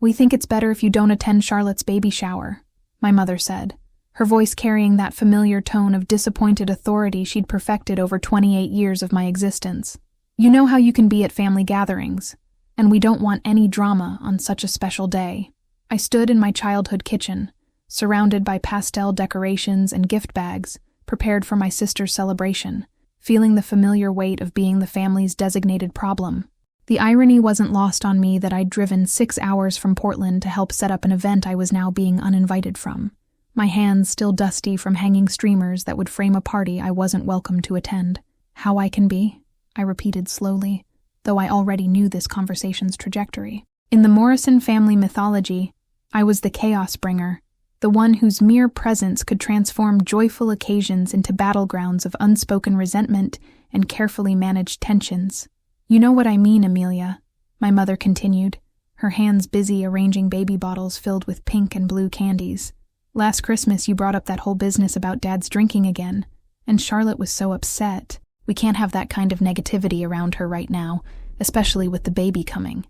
"We think it's better if you don't attend Charlotte's baby shower," my mother said, her voice carrying that familiar tone of disappointed authority she'd perfected over 28 years of my existence. "You know how you can be at family gatherings, and we don't want any drama on such a special day." I stood in my childhood kitchen, surrounded by pastel decorations and gift bags, prepared for my sister's celebration, feeling the familiar weight of being the family's designated problem. The irony wasn't lost on me that I'd driven 6 hours from Portland to help set up an event I was now being uninvited from, my hands still dusty from hanging streamers that would frame a party I wasn't welcome to attend. "How I can be," I repeated slowly, though I already knew this conversation's trajectory. In the Morrison family mythology, I was the chaos bringer, the one whose mere presence could transform joyful occasions into battlegrounds of unspoken resentment and carefully managed tensions. "You know what I mean, Amelia," my mother continued, her hands busy arranging baby bottles filled with pink and blue candies. "Last Christmas you brought up that whole business about Dad's drinking again, and Charlotte was so upset. We can't have that kind of negativity around her right now, especially with the baby coming."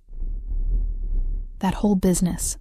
That whole business.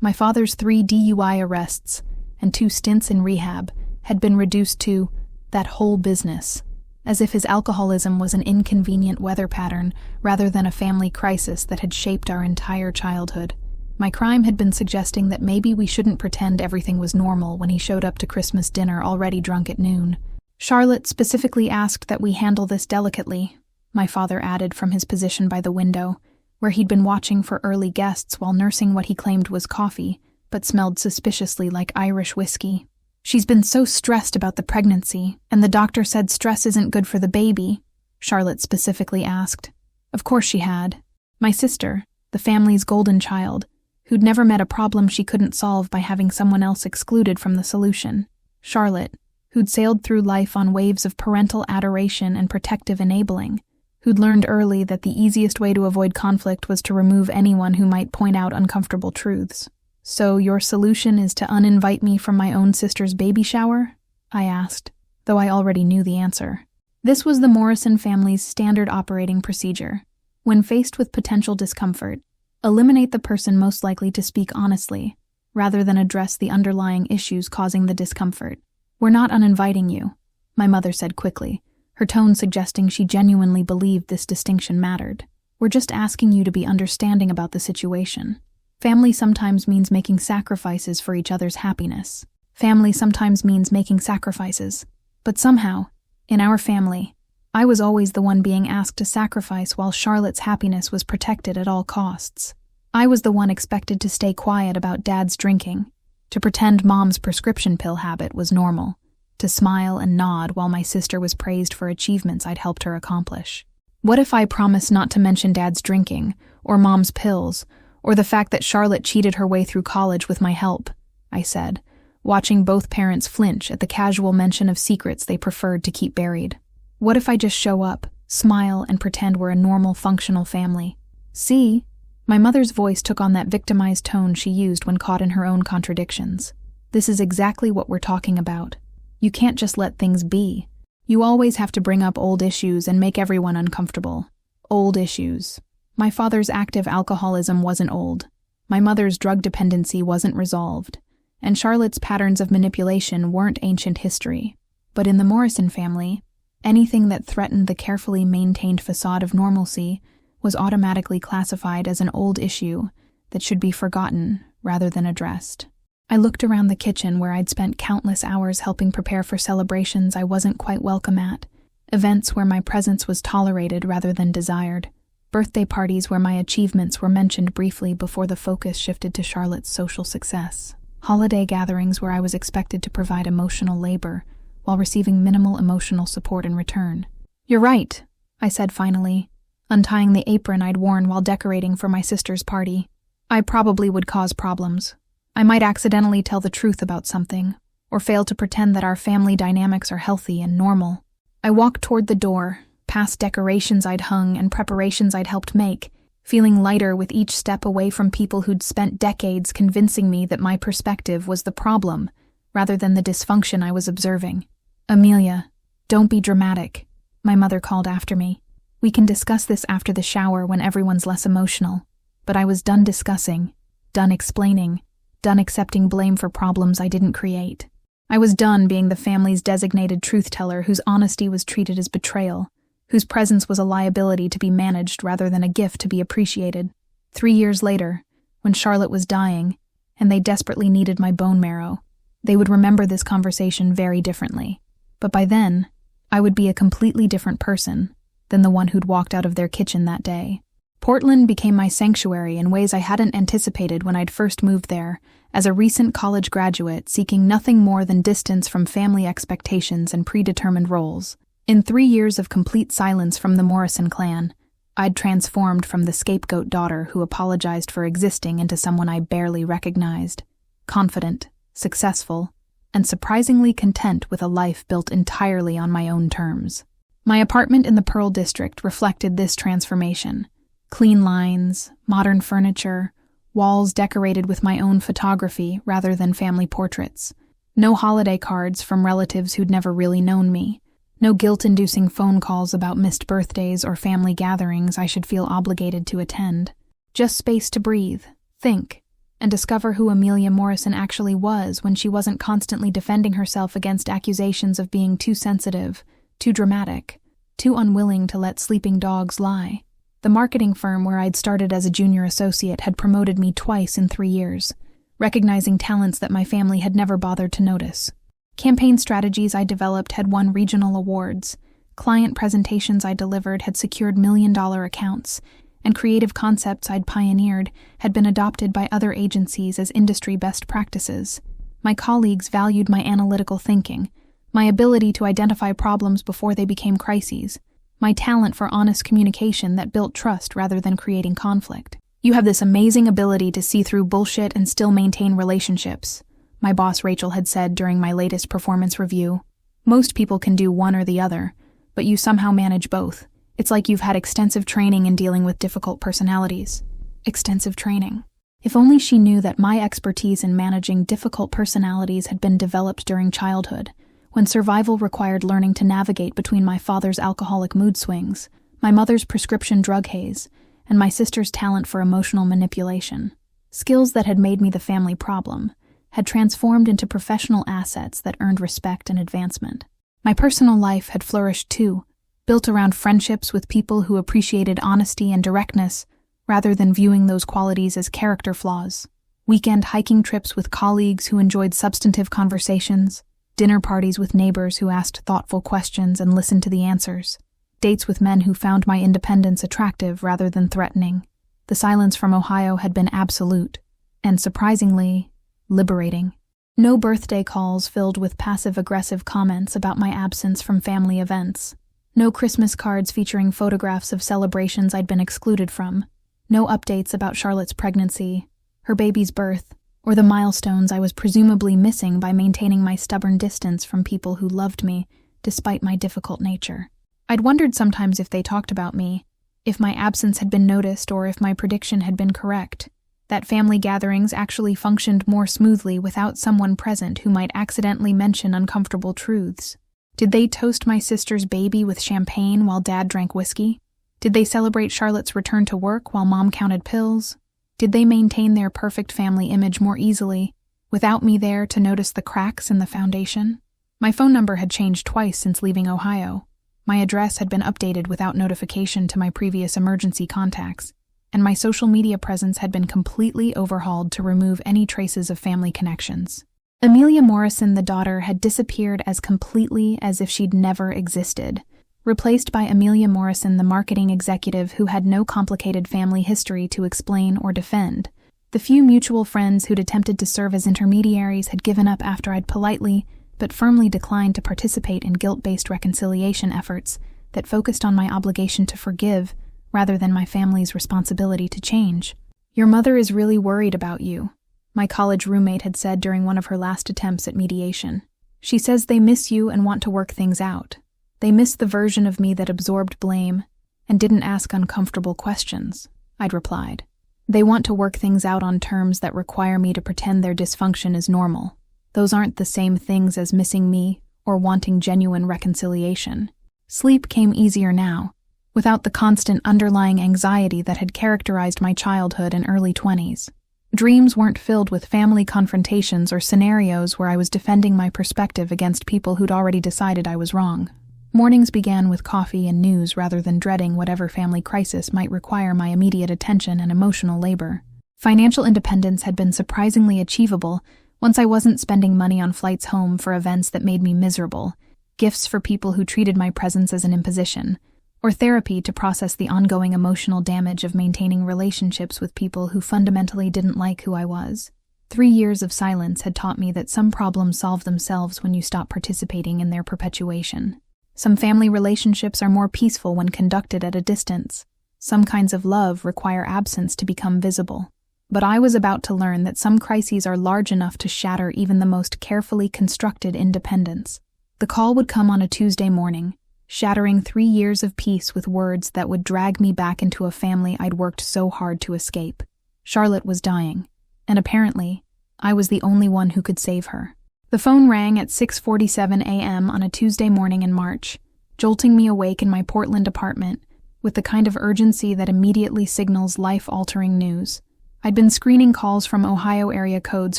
My father's 3 DUI arrests and 2 stints in rehab had been reduced to that whole business, as if his alcoholism was an inconvenient weather pattern rather than a family crisis that had shaped our entire childhood. My crime had been suggesting that maybe we shouldn't pretend everything was normal when he showed up to Christmas dinner already drunk at noon. "Charlotte specifically asked that we handle this delicately," my father added from his position by the window, where he'd been watching for early guests while nursing what he claimed was coffee, but smelled suspiciously like Irish whiskey. "She's been so stressed about the pregnancy, and the doctor said stress isn't good for the baby," Charlotte specifically asked. Of course she had. My sister, the family's golden child, who'd never met a problem she couldn't solve by having someone else excluded from the solution. Charlotte, who'd sailed through life on waves of parental adoration and protective enabling, who'd learned early that the easiest way to avoid conflict was to remove anyone who might point out uncomfortable truths. "So your solution is to uninvite me from my own sister's baby shower?" I asked, though I already knew the answer. This was the Morrison family's standard operating procedure. When faced with potential discomfort, eliminate the person most likely to speak honestly, rather than address the underlying issues causing the discomfort. "We're not uninviting you," my mother said quickly, her tone suggesting she genuinely believed this distinction mattered. "We're just asking you to be understanding about the situation. Family sometimes means making sacrifices for each other's happiness. Family sometimes means making sacrifices. But somehow, in our family, I was always the one being asked to sacrifice while Charlotte's happiness was protected at all costs. I was the one expected to stay quiet about Dad's drinking, to pretend Mom's prescription pill habit was normal, to smile and nod while my sister was praised for achievements I'd helped her accomplish. What if I promised not to mention Dad's drinking, or Mom's pills, or the fact that Charlotte cheated her way through college with my help? I said, watching both parents flinch at the casual mention of secrets they preferred to keep buried. What if I just show up, smile, and pretend we're a normal, functional family? "See?" My mother's voice took on that victimized tone she used when caught in her own contradictions. "This is exactly what we're talking about. You can't just let things be. You always have to bring up old issues and make everyone uncomfortable. Old issues. My father's active alcoholism wasn't old. My mother's drug dependency wasn't resolved. And Charlotte's patterns of manipulation weren't ancient history. But in the Morrison family, anything that threatened the carefully maintained facade of normalcy was automatically classified as an old issue that should be forgotten rather than addressed. I looked around the kitchen where I'd spent countless hours helping prepare for celebrations I wasn't quite welcome at, events where my presence was tolerated rather than desired, birthday parties where my achievements were mentioned briefly before the focus shifted to Charlotte's social success, holiday gatherings where I was expected to provide emotional labor while receiving minimal emotional support in return. "You're right," I said finally, untying the apron I'd worn while decorating for my sister's party. "I probably would cause problems. I might accidentally tell the truth about something, or fail to pretend that our family dynamics are healthy and normal." I walked toward the door, past decorations I'd hung and preparations I'd helped make, feeling lighter with each step away from people who'd spent decades convincing me that my perspective was the problem, rather than the dysfunction I was observing. "Amelia, don't be dramatic," my mother called after me. "We can discuss this after the shower when everyone's less emotional." But I was done discussing, done explaining, done accepting blame for problems I didn't create. I was done being the family's designated truth-teller whose honesty was treated as betrayal, whose presence was a liability to be managed rather than a gift to be appreciated. 3 years later, when Charlotte was dying, and they desperately needed my bone marrow, they would remember this conversation very differently. But by then, I would be a completely different person than the one who'd walked out of their kitchen that day. Portland became my sanctuary in ways I hadn't anticipated when I'd first moved there, as a recent college graduate seeking nothing more than distance from family expectations and predetermined roles. In 3 years of complete silence from the Morrison clan, I'd transformed from the scapegoat daughter who apologized for existing into someone I barely recognized, confident, successful, and surprisingly content with a life built entirely on my own terms. My apartment in the Pearl District reflected this transformation. Clean lines, modern furniture, walls decorated with my own photography rather than family portraits. No holiday cards from relatives who'd never really known me. No guilt-inducing phone calls about missed birthdays or family gatherings I should feel obligated to attend. Just space to breathe, think, and discover who Amelia Morrison actually was when she wasn't constantly defending herself against accusations of being too sensitive, too dramatic, too unwilling to let sleeping dogs lie. The marketing firm where I'd started as a junior associate had promoted me twice in 3 years, recognizing talents that my family had never bothered to notice. Campaign strategies I developed had won regional awards, client presentations I delivered had secured million-dollar accounts, and creative concepts I'd pioneered had been adopted by other agencies as industry best practices. My colleagues valued my analytical thinking, my ability to identify problems before they became crises, my talent for honest communication that built trust rather than creating conflict. "You have this amazing ability to see through bullshit and still maintain relationships," my boss Rachel had said during my latest performance review. "Most people can do one or the other, but you somehow manage both. It's like you've had extensive training in dealing with difficult personalities." Extensive training. If only she knew that my expertise in managing difficult personalities had been developed during childhood, when survival required learning to navigate between my father's alcoholic mood swings, my mother's prescription drug haze, and my sister's talent for emotional manipulation. Skills that had made me the family problem had transformed into professional assets that earned respect and advancement. My personal life had flourished too, built around friendships with people who appreciated honesty and directness rather than viewing those qualities as character flaws. Weekend hiking trips with colleagues who enjoyed substantive conversations, dinner parties with neighbors who asked thoughtful questions and listened to the answers, dates with men who found my independence attractive rather than threatening. The silence from Ohio had been absolute, and surprisingly, liberating. No birthday calls filled with passive-aggressive comments about my absence from family events. No Christmas cards featuring photographs of celebrations I'd been excluded from. No updates about Charlotte's pregnancy, her baby's birth, or the milestones I was presumably missing by maintaining my stubborn distance from people who loved me, despite my difficult nature. I'd wondered sometimes if they talked about me, if my absence had been noticed or if my prediction had been correct, that family gatherings actually functioned more smoothly without someone present who might accidentally mention uncomfortable truths. Did they toast my sister's baby with champagne while Dad drank whiskey? Did they celebrate Charlotte's return to work while Mom counted pills? Did they maintain their perfect family image more easily, without me there to notice the cracks in the foundation? My phone number had changed twice since leaving Ohio. My address had been updated without notification to my previous emergency contacts, and my social media presence had been completely overhauled to remove any traces of family connections. Amelia Morrison, the daughter, had disappeared as completely as if she'd never existed, replaced by Amelia Morrison, the marketing executive who had no complicated family history to explain or defend. The few mutual friends who'd attempted to serve as intermediaries had given up after I'd politely but firmly declined to participate in guilt-based reconciliation efforts that focused on my obligation to forgive rather than my family's responsibility to change. "Your mother is really worried about you," my college roommate had said during one of her last attempts at mediation. "She says they miss you and want to work things out. They miss the version of me that absorbed blame and didn't ask uncomfortable questions," I'd replied. "They want to work things out on terms that require me to pretend their dysfunction is normal. Those aren't the same things as missing me or wanting genuine reconciliation." Sleep came easier now, without the constant underlying anxiety that had characterized my childhood and early 20s. Dreams weren't filled with family confrontations or scenarios where I was defending my perspective against people who'd already decided I was wrong. Mornings began with coffee and news rather than dreading whatever family crisis might require my immediate attention and emotional labor. Financial independence had been surprisingly achievable once I wasn't spending money on flights home for events that made me miserable, gifts for people who treated my presence as an imposition, or therapy to process the ongoing emotional damage of maintaining relationships with people who fundamentally didn't like who I was. 3 years of silence had taught me that some problems solve themselves when you stop participating in their perpetuation. Some family relationships are more peaceful when conducted at a distance. Some kinds of love require absence to become visible. But I was about to learn that some crises are large enough to shatter even the most carefully constructed independence. The call would come on a Tuesday morning, shattering 3 years of peace with words that would drag me back into a family I'd worked so hard to escape. Charlotte was dying, and apparently, I was the only one who could save her. The phone rang at 6:47 a.m. on a Tuesday morning in March, jolting me awake in my Portland apartment with the kind of urgency that immediately signals life-altering news. I'd been screening calls from Ohio area codes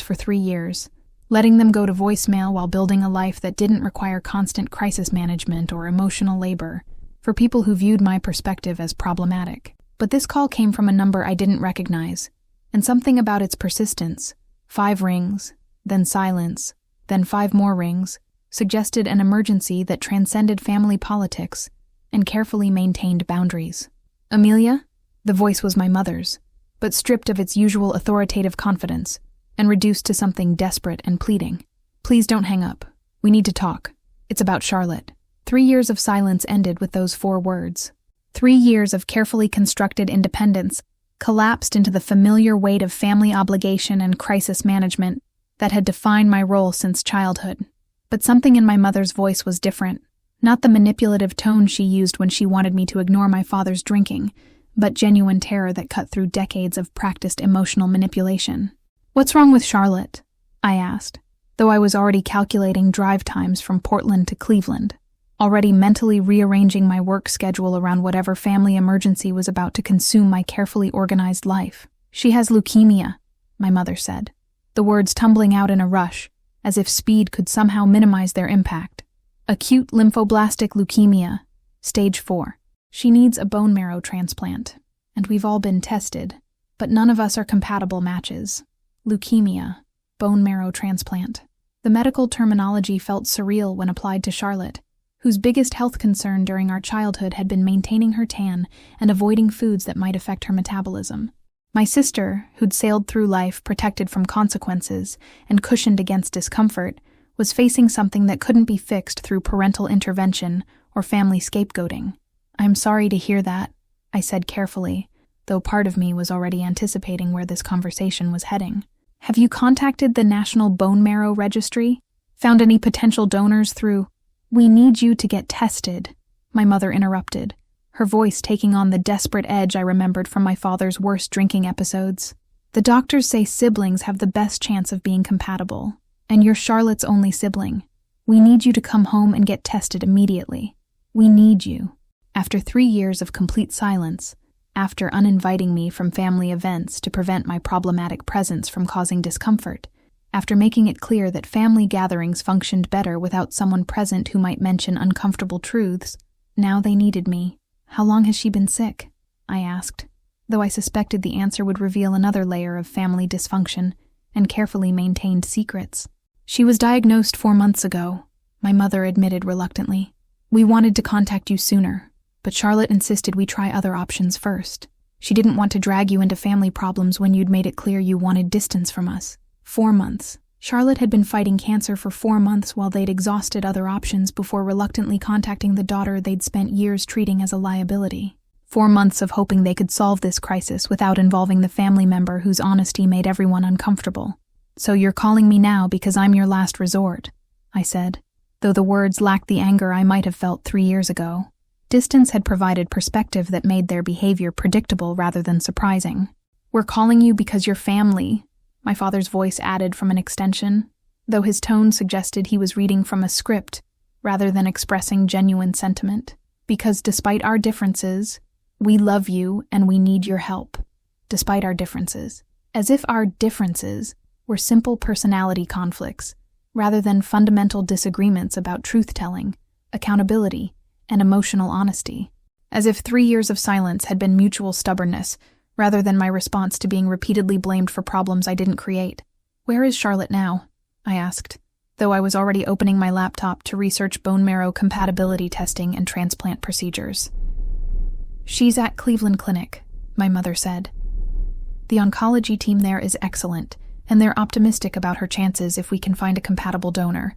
for 3 years, letting them go to voicemail while building a life that didn't require constant crisis management or emotional labor, for people who viewed my perspective as problematic. But this call came from a number I didn't recognize, and something about its persistence, 5 rings, then silence, then 5 more rings, suggested an emergency that transcended family politics and carefully maintained boundaries. Amelia? The voice was my mother's, but stripped of its usual authoritative confidence and reduced to something desperate and pleading. Please don't hang up. We need to talk. It's about Charlotte. 3 years of silence ended with those 4 words. 3 years of carefully constructed independence collapsed into the familiar weight of family obligation and crisis management that had defined my role since childhood. But something in my mother's voice was different. Not the manipulative tone she used when she wanted me to ignore my father's drinking, but genuine terror that cut through decades of practiced emotional manipulation. "What's wrong with Charlotte?" I asked, though I was already calculating drive times from Portland to Cleveland, already mentally rearranging my work schedule around whatever family emergency was about to consume my carefully organized life. "She has leukemia," my mother said, the words tumbling out in a rush, as if speed could somehow minimize their impact. "Acute lymphoblastic leukemia, stage 4. She needs a bone marrow transplant, and we've all been tested, but none of us are compatible matches. Leukemia, bone marrow transplant." The medical terminology felt surreal when applied to Charlotte, whose biggest health concern during our childhood had been maintaining her tan and avoiding foods that might affect her metabolism. My sister, who'd sailed through life protected from consequences and cushioned against discomfort, was facing something that couldn't be fixed through parental intervention or family scapegoating. "I'm sorry to hear that," I said carefully, though part of me was already anticipating where this conversation was heading. "Have you contacted the National Bone Marrow Registry? Found any potential donors through—" "We need you to get tested," my mother interrupted, her voice taking on the desperate edge I remembered from my father's worst drinking episodes. "The doctors say siblings have the best chance of being compatible, and you're Charlotte's only sibling. We need you to come home and get tested immediately. We need you." After 3 years of complete silence, after uninviting me from family events to prevent my problematic presence from causing discomfort, after making it clear that family gatherings functioned better without someone present who might mention uncomfortable truths, now they needed me. "How long has she been sick?" I asked, though I suspected the answer would reveal another layer of family dysfunction and carefully maintained secrets. "She was diagnosed 4 months ago," my mother admitted reluctantly. "We wanted to contact you sooner, but Charlotte insisted we try other options first. She didn't want to drag you into family problems when you'd made it clear you wanted distance from us." 4 months. Charlotte had been fighting cancer for 4 months while they'd exhausted other options before reluctantly contacting the daughter they'd spent years treating as a liability. 4 months of hoping they could solve this crisis without involving the family member whose honesty made everyone uncomfortable. "So you're calling me now because I'm your last resort," I said, though the words lacked the anger I might have felt 3 years ago. Distance had provided perspective that made their behavior predictable rather than surprising. "We're calling you because you're family," my father's voice added from an extension, though his tone suggested he was reading from a script rather than expressing genuine sentiment. Because despite our differences, we love you and we need your help. Despite our differences. As if our differences were simple personality conflicts, rather than fundamental disagreements about truth-telling, accountability, and emotional honesty. As if 3 years of silence had been mutual stubbornness, rather than my response to being repeatedly blamed for problems I didn't create. "Where is Charlotte now?" I asked, though I was already opening my laptop to research bone marrow compatibility testing and transplant procedures. "She's at Cleveland Clinic," my mother said. "The oncology team there is excellent, and they're optimistic about her chances if we can find a compatible donor.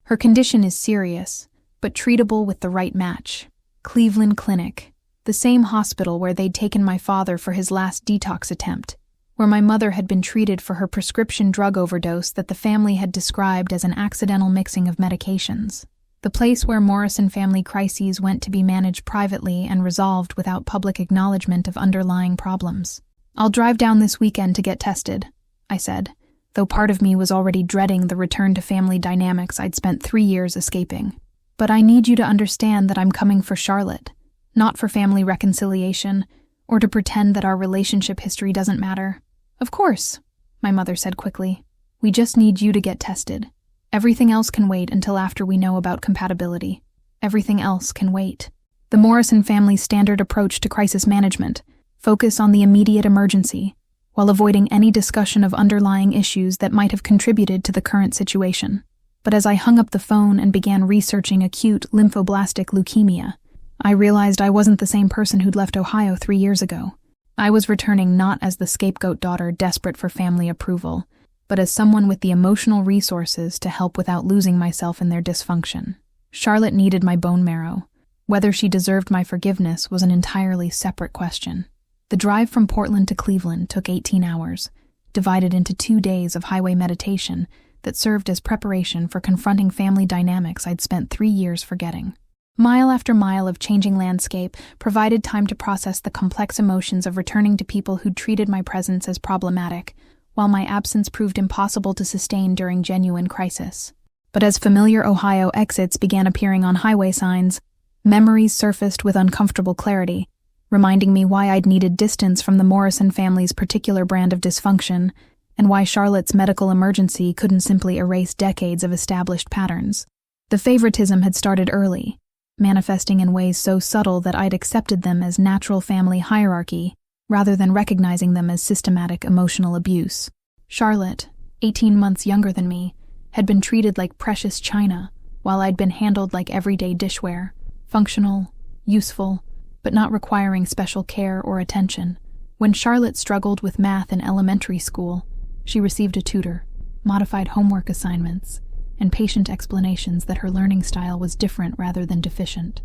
Her condition is serious, but treatable with the right match." Cleveland Clinic, the same hospital where they'd taken my father for his last detox attempt, where my mother had been treated for her prescription drug overdose that the family had described as an accidental mixing of medications. The place where Morrison family crises went to be managed privately and resolved without public acknowledgement of underlying problems. "I'll drive down this weekend to get tested," I said, though part of me was already dreading the return to family dynamics I'd spent 3 years escaping. "But I need you to understand that I'm coming for Charlotte, not for family reconciliation, or to pretend that our relationship history doesn't matter." "Of course," my mother said quickly. "We just need you to get tested. Everything else can wait until after we know about compatibility. Everything else can wait." The Morrison family's standard approach to crisis management: focus on the immediate emergency, while avoiding any discussion of underlying issues that might have contributed to the current situation. But as I hung up the phone and began researching acute lymphoblastic leukemia, I realized I wasn't the same person who'd left Ohio 3 years ago. I was returning not as the scapegoat daughter desperate for family approval, but as someone with the emotional resources to help without losing myself in their dysfunction. Charlotte needed my bone marrow. Whether she deserved my forgiveness was an entirely separate question. The drive from Portland to Cleveland took 18 hours, divided into 2 days of highway meditation that served as preparation for confronting family dynamics I'd spent 3 years forgetting. Mile after mile of changing landscape provided time to process the complex emotions of returning to people who'd treated my presence as problematic, while my absence proved impossible to sustain during genuine crisis. But as familiar Ohio exits began appearing on highway signs, memories surfaced with uncomfortable clarity, reminding me why I'd needed distance from the Morrison family's particular brand of dysfunction, and why Charlotte's medical emergency couldn't simply erase decades of established patterns. The favoritism had started early, manifesting in ways so subtle that I'd accepted them as natural family hierarchy, rather than recognizing them as systematic emotional abuse. Charlotte, 18 months younger than me, had been treated like precious china, while I'd been handled like everyday dishware, functional, useful, but not requiring special care or attention. When Charlotte struggled with math in elementary school, she received a tutor, modified homework assignments, and patient explanations that her learning style was different rather than deficient.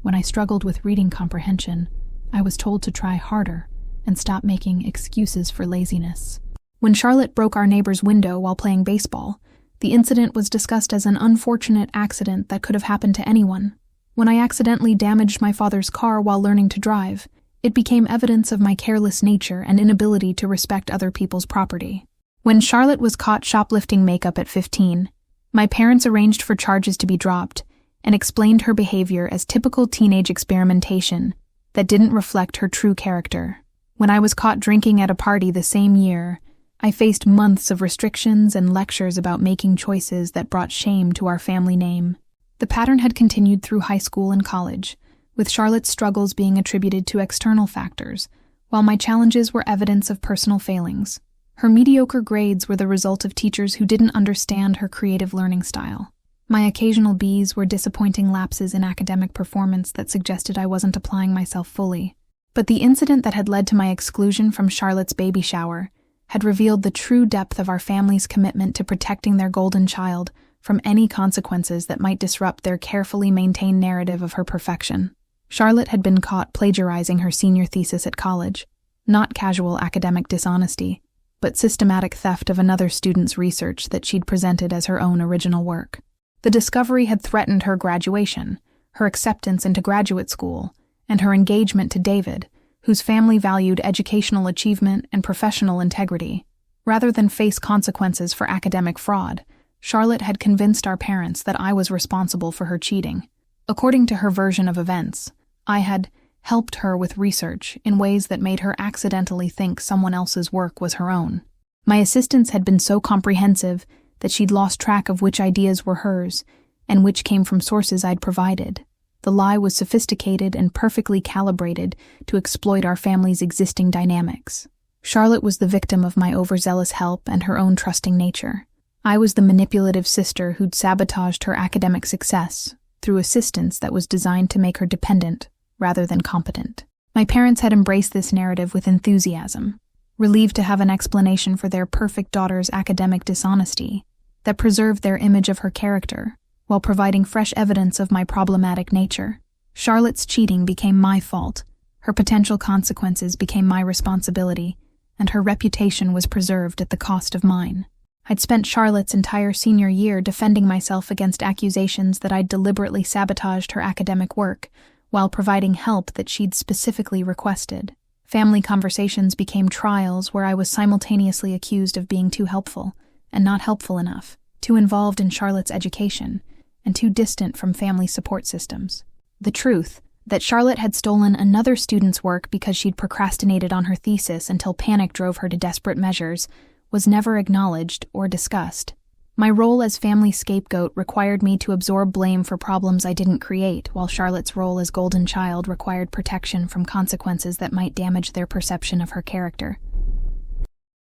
When I struggled with reading comprehension, I was told to try harder and stop making excuses for laziness. When Charlotte broke our neighbor's window while playing baseball, the incident was discussed as an unfortunate accident that could have happened to anyone. When I accidentally damaged my father's car while learning to drive, it became evidence of my careless nature and inability to respect other people's property. When Charlotte was caught shoplifting makeup at 15, my parents arranged for charges to be dropped and explained her behavior as typical teenage experimentation that didn't reflect her true character. When I was caught drinking at a party the same year, I faced months of restrictions and lectures about making choices that brought shame to our family name. The pattern had continued through high school and college, with Charlotte's struggles being attributed to external factors, while my challenges were evidence of personal failings. Her mediocre grades were the result of teachers who didn't understand her creative learning style. My occasional B's were disappointing lapses in academic performance that suggested I wasn't applying myself fully. But the incident that had led to my exclusion from Charlotte's baby shower had revealed the true depth of our family's commitment to protecting their golden child from any consequences that might disrupt their carefully maintained narrative of her perfection. Charlotte had been caught plagiarizing her senior thesis at college, not casual academic dishonesty, but systematic theft of another student's research that she'd presented as her own original work. The discovery had threatened her graduation, her acceptance into graduate school, and her engagement to David, whose family valued educational achievement and professional integrity. Rather than face consequences for academic fraud, Charlotte had convinced our parents that I was responsible for her cheating. According to her version of events, I had helped her with research in ways that made her accidentally think someone else's work was her own. My assistance had been so comprehensive that she'd lost track of which ideas were hers and which came from sources I'd provided. The lie was sophisticated and perfectly calibrated to exploit our family's existing dynamics. Charlotte was the victim of my overzealous help and her own trusting nature. I was the manipulative sister who'd sabotaged her academic success through assistance that was designed to make her dependent rather than competent. My parents had embraced this narrative with enthusiasm, relieved to have an explanation for their perfect daughter's academic dishonesty that preserved their image of her character, while providing fresh evidence of my problematic nature. Charlotte's cheating became my fault, her potential consequences became my responsibility, and her reputation was preserved at the cost of mine. I'd spent Charlotte's entire senior year defending myself against accusations that I'd deliberately sabotaged her academic work, while providing help that she'd specifically requested. Family conversations became trials where I was simultaneously accused of being too helpful and not helpful enough, too involved in Charlotte's education, and too distant from family support systems. The truth, that Charlotte had stolen another student's work because she'd procrastinated on her thesis until panic drove her to desperate measures, was never acknowledged or discussed. My role as family scapegoat required me to absorb blame for problems I didn't create, while Charlotte's role as golden child required protection from consequences that might damage their perception of her character.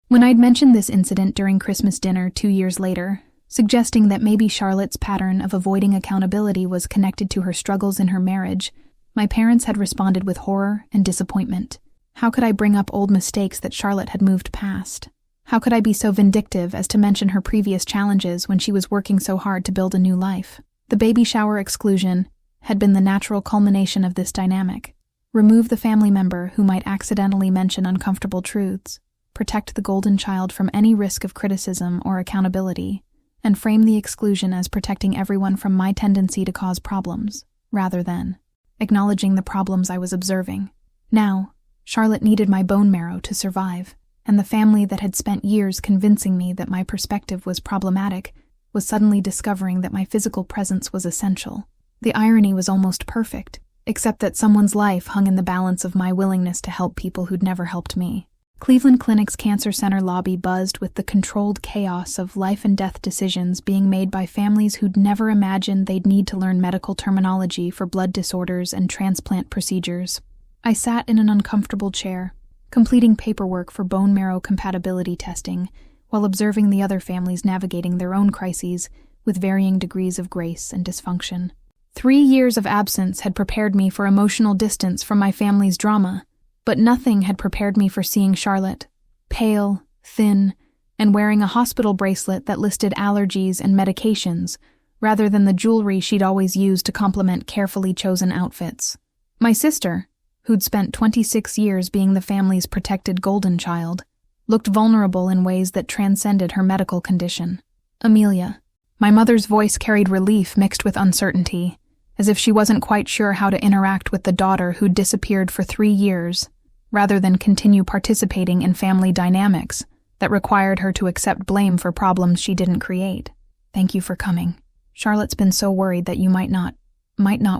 When I'd mentioned this incident during Christmas dinner 2 years later, suggesting that maybe Charlotte's pattern of avoiding accountability was connected to her struggles in her marriage, my parents had responded with horror and disappointment. How could I bring up old mistakes that Charlotte had moved past? How could I be so vindictive as to mention her previous challenges when she was working so hard to build a new life? The baby shower exclusion had been the natural culmination of this dynamic. Remove the family member who might accidentally mention uncomfortable truths, protect the golden child from any risk of criticism or accountability, and frame the exclusion as protecting everyone from my tendency to cause problems, rather than acknowledging the problems I was observing. Now, Charlotte needed my bone marrow to survive, and the family that had spent years convincing me that my perspective was problematic was suddenly discovering that my physical presence was essential. The irony was almost perfect, except that someone's life hung in the balance of my willingness to help people who'd never helped me. Cleveland Clinic's Cancer Center lobby buzzed with the controlled chaos of life and death decisions being made by families who'd never imagined they'd need to learn medical terminology for blood disorders and transplant procedures. I sat in an uncomfortable chair, completing paperwork for bone marrow compatibility testing, while observing the other families navigating their own crises with varying degrees of grace and dysfunction. 3 years of absence had prepared me for emotional distance from my family's drama, but nothing had prepared me for seeing Charlotte, pale, thin, and wearing a hospital bracelet that listed allergies and medications, rather than the jewelry she'd always used to complement carefully chosen outfits. My sister, who'd spent 26 years being the family's protected golden child, looked vulnerable in ways that transcended her medical condition. Amelia. My mother's voice carried relief mixed with uncertainty, as if she wasn't quite sure how to interact with the daughter who'd disappeared for 3 years, rather than continue participating in family dynamics that required her to accept blame for problems she didn't create. Thank you for coming. Charlotte's been so worried that you might not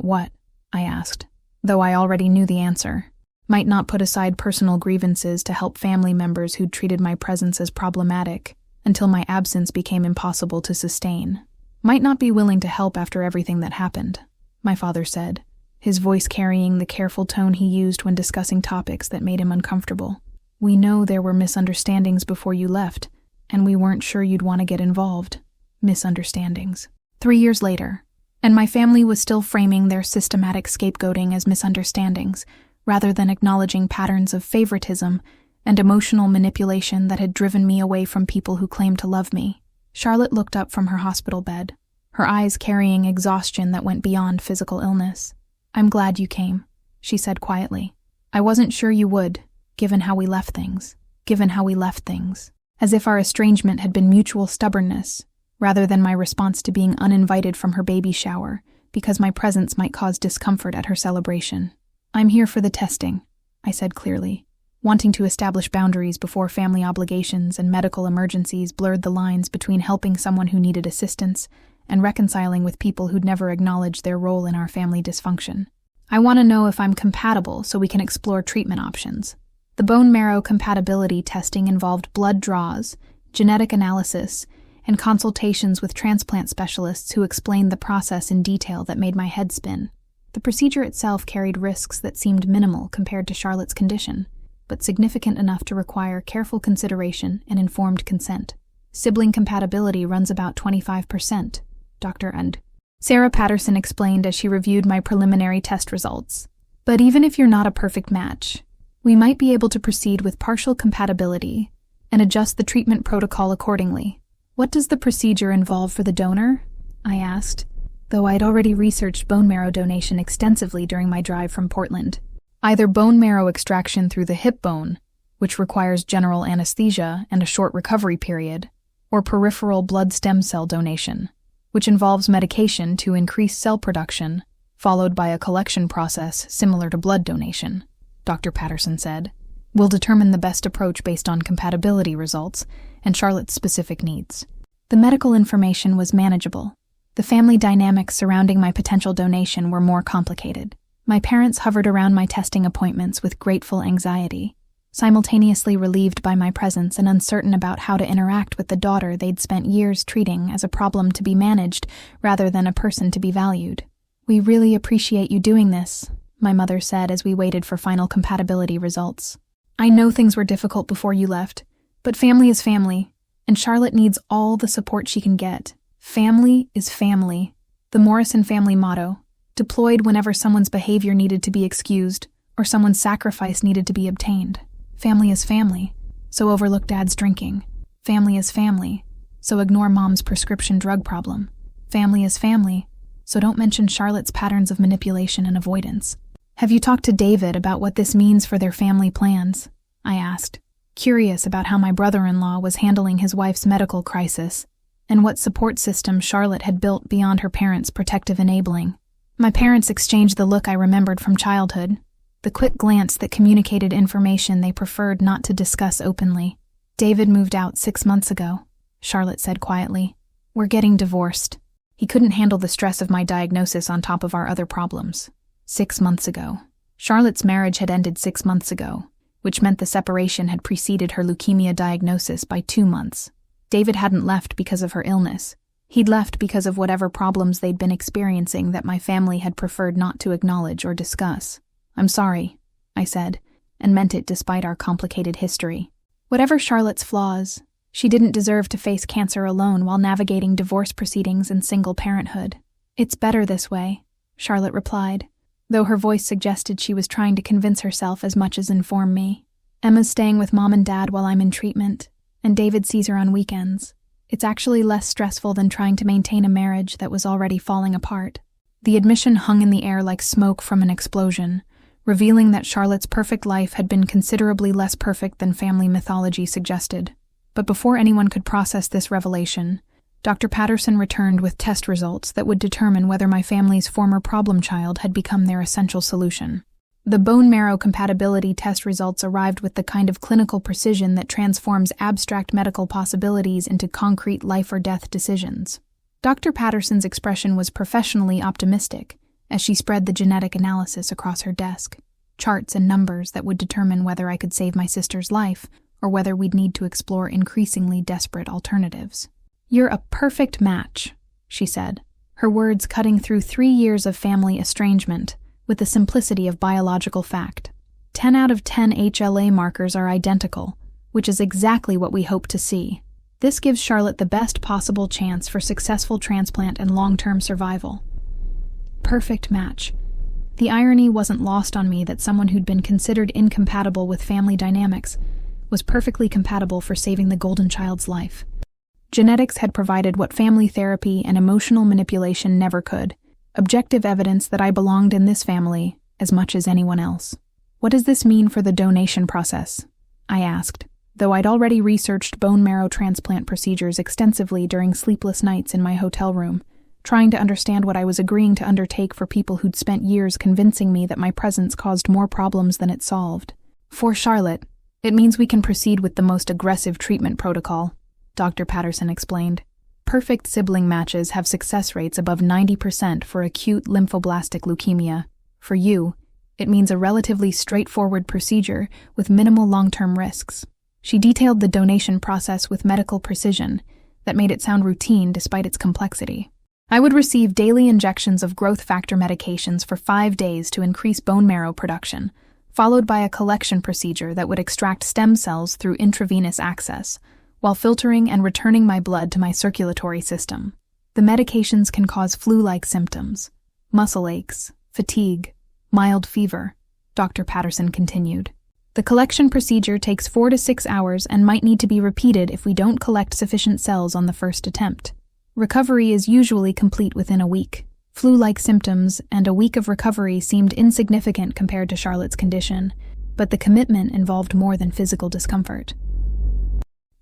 what? I asked, though I already knew the answer. Might not put aside personal grievances to help family members who'd treated my presence as problematic until my absence became impossible to sustain. Might not be willing to help after everything that happened, my father said, his voice carrying the careful tone he used when discussing topics that made him uncomfortable. We know there were misunderstandings before you left, and we weren't sure you'd want to get involved. Misunderstandings. 3 years later, and my family was still framing their systematic scapegoating as misunderstandings, rather than acknowledging patterns of favoritism and emotional manipulation that had driven me away from people who claimed to love me. Charlotte looked up from her hospital bed, her eyes carrying exhaustion that went beyond physical illness. I'm glad you came, she said quietly. I wasn't sure you would, given how we left things. As if our estrangement had been mutual stubbornness, rather than my response to being uninvited from her baby shower, because my presence might cause discomfort at her celebration. I'm here for the testing, I said clearly, wanting to establish boundaries before family obligations and medical emergencies blurred the lines between helping someone who needed assistance and reconciling with people who'd never acknowledged their role in our family dysfunction. I want to know if I'm compatible so we can explore treatment options. The bone marrow compatibility testing involved blood draws, genetic analysis, and consultations with transplant specialists who explained the process in detail that made my head spin. The procedure itself carried risks that seemed minimal compared to Charlotte's condition, but significant enough to require careful consideration and informed consent. Sibling compatibility runs about 25%, Dr. and Sarah Patterson explained as she reviewed my preliminary test results. But even if you're not a perfect match, we might be able to proceed with partial compatibility and adjust the treatment protocol accordingly. What does the procedure involve for the donor? I asked, though I'd already researched bone marrow donation extensively during my drive from Portland. Either bone marrow extraction through the hip bone, which requires general anesthesia and a short recovery period, or peripheral blood stem cell donation, which involves medication to increase cell production, followed by a collection process similar to blood donation, Dr. Patterson said. We'll determine the best approach based on compatibility results and Charlotte's specific needs. The medical information was manageable. The family dynamics surrounding my potential donation were more complicated. My parents hovered around my testing appointments with grateful anxiety, simultaneously relieved by my presence and uncertain about how to interact with the daughter they'd spent years treating as a problem to be managed rather than a person to be valued. "We really appreciate you doing this," my mother said as we waited for final compatibility results. "I know things were difficult before you left, but family is family, and Charlotte needs all the support she can get. Family is family, the Morrison family motto, deployed whenever someone's behavior needed to be excused or someone's sacrifice needed to be obtained. Family is family, so overlook Dad's drinking. Family is family, so ignore Mom's prescription drug problem. Family is family, so don't mention Charlotte's patterns of manipulation and avoidance." "Have you talked to David about what this means for their family plans?" I asked, curious about how my brother-in-law was handling his wife's medical crisis and what support system Charlotte had built beyond her parents' protective enabling. My parents exchanged the look I remembered from childhood, the quick glance that communicated information they preferred not to discuss openly. "David moved out 6 months ago," Charlotte said quietly. "We're getting divorced. He couldn't handle the stress of my diagnosis on top of our other problems." 6 months ago. Charlotte's marriage had ended 6 months ago, which meant the separation had preceded her leukemia diagnosis by 2 months. David hadn't left because of her illness. He'd left because of whatever problems they'd been experiencing that my family had preferred not to acknowledge or discuss. "I'm sorry," I said, and meant it despite our complicated history. Whatever Charlotte's flaws, she didn't deserve to face cancer alone while navigating divorce proceedings and single parenthood. "It's better this way," Charlotte replied, though her voice suggested she was trying to convince herself as much as inform me. "Emma's staying with Mom and Dad while I'm in treatment, and David sees her on weekends. It's actually less stressful than trying to maintain a marriage that was already falling apart." The admission hung in the air like smoke from an explosion, revealing that Charlotte's perfect life had been considerably less perfect than family mythology suggested. But before anyone could process this revelation, Dr. Patterson returned with test results that would determine whether my family's former problem child had become their essential solution. The bone marrow compatibility test results arrived with the kind of clinical precision that transforms abstract medical possibilities into concrete life-or-death decisions. Dr. Patterson's expression was professionally optimistic as she spread the genetic analysis across her desk, charts and numbers that would determine whether I could save my sister's life or whether we'd need to explore increasingly desperate alternatives. "You're a perfect match," she said, her words cutting through 3 years of family estrangement with the simplicity of biological fact. 10 out of 10 HLA markers are identical, which is exactly what we hope to see. This gives Charlotte the best possible chance for successful transplant and long-term survival. Perfect match. The irony wasn't lost on me that someone who'd been considered incompatible with family dynamics was perfectly compatible for saving the golden child's life. Genetics had provided what family therapy and emotional manipulation never could, objective evidence that I belonged in this family as much as anyone else. "What does this mean for the donation process?" I asked, though I'd already researched bone marrow transplant procedures extensively during sleepless nights in my hotel room, trying to understand what I was agreeing to undertake for people who'd spent years convincing me that my presence caused more problems than it solved. "For Charlotte, it means we can proceed with the most aggressive treatment protocol," Dr. Patterson explained. Perfect sibling matches have success rates above 90% for acute lymphoblastic leukemia. For you, it means a relatively straightforward procedure with minimal long-term risks. She detailed the donation process with medical precision that made it sound routine despite its complexity. I would receive daily injections of growth factor medications for 5 days to increase bone marrow production, followed by a collection procedure that would extract stem cells through intravenous access, while filtering and returning my blood to my circulatory system. The medications can cause flu-like symptoms, muscle aches, fatigue, mild fever, Dr. Patterson continued. The collection procedure takes 4 to 6 hours and might need to be repeated if we don't collect sufficient cells on the first attempt. Recovery is usually complete within a week. Flu-like symptoms and a week of recovery seemed insignificant compared to Charlotte's condition, but the commitment involved more than physical discomfort.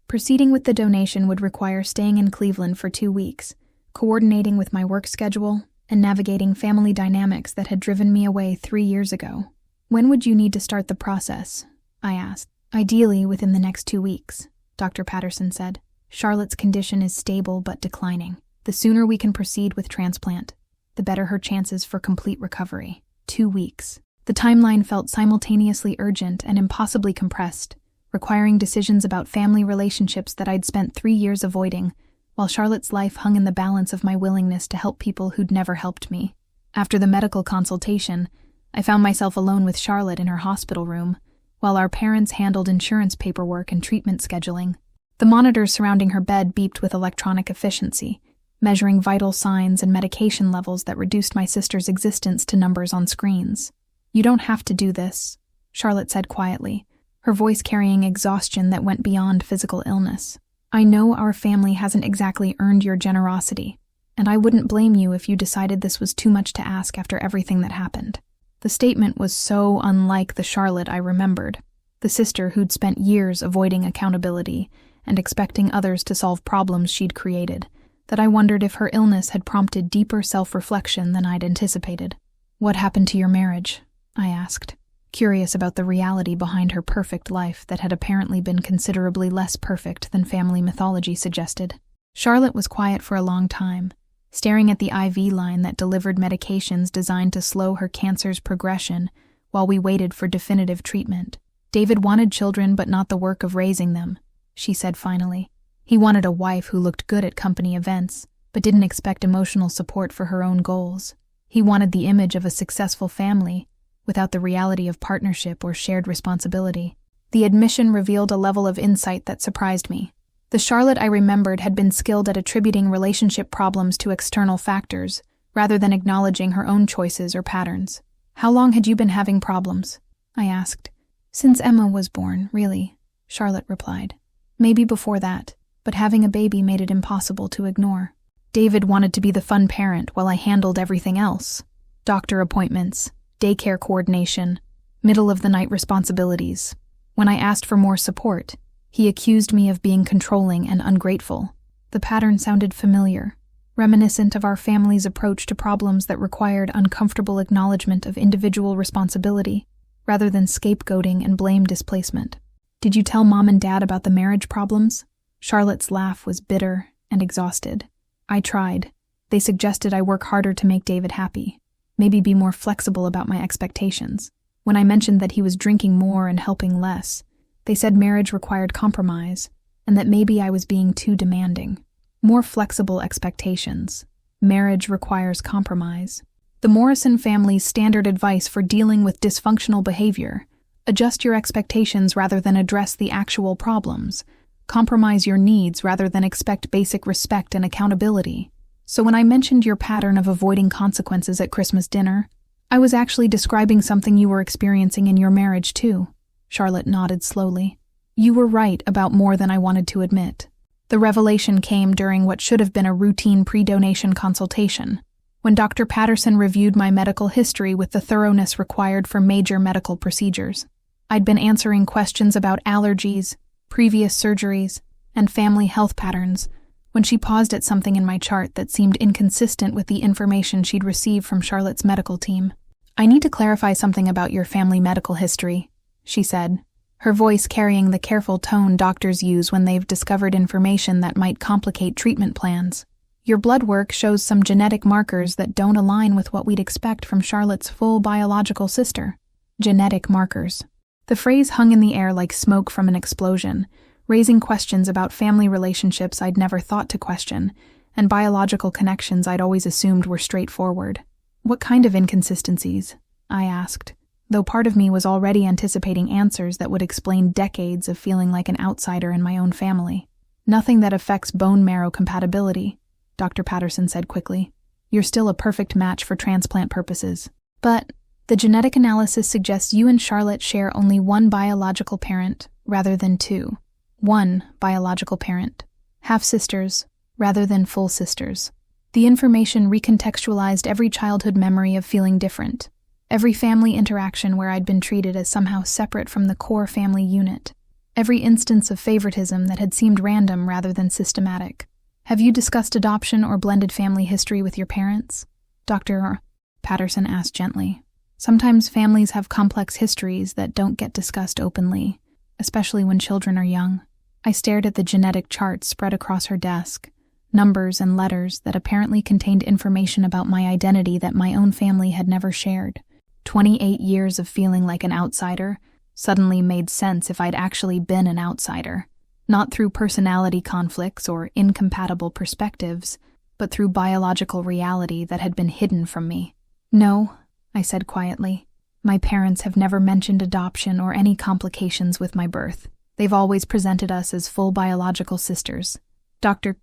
Proceeding with the donation would require staying in Cleveland for 2 weeks, coordinating with my work schedule, and navigating family dynamics that had driven me away 3 years ago. When would you need to start the process? I asked. Ideally within the next 2 weeks, Dr. Patterson said. Charlotte's condition is stable but declining. The sooner we can proceed with transplant, the better her chances for complete recovery. 2 weeks. The timeline felt simultaneously urgent and impossibly compressed, requiring decisions about family relationships that I'd spent 3 years avoiding, while Charlotte's life hung in the balance of my willingness to help people who'd never helped me. After the medical consultation, I found myself alone with Charlotte in her hospital room, while our parents handled insurance paperwork and treatment scheduling. The monitors surrounding her bed beeped with electronic efficiency, measuring vital signs and medication levels that reduced my sister's existence to numbers on screens. You don't have to do this, Charlotte said quietly, her voice carrying exhaustion that went beyond physical illness. I know our family hasn't exactly earned your generosity, and I wouldn't blame you if you decided this was too much to ask after everything that happened. The statement was so unlike the Charlotte I remembered, the sister who'd spent years avoiding accountability and expecting others to solve problems she'd created, that I wondered if her illness had prompted deeper self-reflection than I'd anticipated. What happened to your marriage? I asked, curious about the reality behind her perfect life that had apparently been considerably less perfect than family mythology suggested. Charlotte was quiet for a long time, staring at the IV line that delivered medications designed to slow her cancer's progression while we waited for definitive treatment. David wanted children but not the work of raising them, she said finally. He wanted a wife who looked good at company events, but didn't expect emotional support for her own goals. He wanted the image of a successful family, without the reality of partnership or shared responsibility. The admission revealed a level of insight that surprised me. The Charlotte I remembered had been skilled at attributing relationship problems to external factors, rather than acknowledging her own choices or patterns. How long had you been having problems? I asked. Since Emma was born, really, Charlotte replied. Maybe before that, but having a baby made it impossible to ignore. David wanted to be the fun parent while I handled everything else. Doctor appointments, daycare coordination, middle-of-the-night responsibilities. When I asked for more support, he accused me of being controlling and ungrateful. The pattern sounded familiar, reminiscent of our family's approach to problems that required uncomfortable acknowledgement of individual responsibility, rather than scapegoating and blame displacement. Did you tell Mom and Dad about the marriage problems? Charlotte's laugh was bitter and exhausted. I tried. They suggested I work harder to make David happy. Maybe be more flexible about my expectations. When I mentioned that he was drinking more and helping less, they said marriage required compromise, and that maybe I was being too demanding. More flexible expectations. Marriage requires compromise. The Morrison family's standard advice for dealing with dysfunctional behavior: adjust your expectations rather than address the actual problems. Compromise your needs rather than expect basic respect and accountability. So when I mentioned your pattern of avoiding consequences at Christmas dinner, I was actually describing something you were experiencing in your marriage too. Charlotte nodded slowly. You were right about more than I wanted to admit. The revelation came during what should have been a routine pre-donation consultation, when Dr. Patterson reviewed my medical history with the thoroughness required for major medical procedures. I'd been answering questions about allergies, previous surgeries, and family health patterns, when she paused at something in my chart that seemed inconsistent with the information she'd received from Charlotte's medical team. I need to clarify something about your family medical history, she said, her voice carrying the careful tone doctors use when they've discovered information that might complicate treatment plans. Your blood work shows some genetic markers that don't align with what we'd expect from Charlotte's full biological sister. Genetic markers. The phrase hung in the air like smoke from an explosion, raising questions about family relationships I'd never thought to question, and biological connections I'd always assumed were straightforward. What kind of inconsistencies? I asked, though part of me was already anticipating answers that would explain decades of feeling like an outsider in my own family. Nothing that affects bone marrow compatibility, Dr. Patterson said quickly. You're still a perfect match for transplant purposes. But the genetic analysis suggests you and Charlotte share only one biological parent rather than two. One biological parent. Half-sisters rather than full sisters. The information recontextualized every childhood memory of feeling different. Every family interaction where I'd been treated as somehow separate from the core family unit. Every instance of favoritism that had seemed random rather than systematic. Have you discussed adoption or blended family history with your parents? Dr. Patterson asked gently. Sometimes families have complex histories that don't get discussed openly, especially when children are young. I stared at the genetic chart spread across her desk, numbers and letters that apparently contained information about my identity that my own family had never shared. 28 years of feeling like an outsider suddenly made sense if I'd actually been an outsider. Not through personality conflicts or incompatible perspectives, but through biological reality that had been hidden from me. No, I said quietly. My parents have never mentioned adoption or any complications with my birth. They've always presented us as full biological sisters. Dr.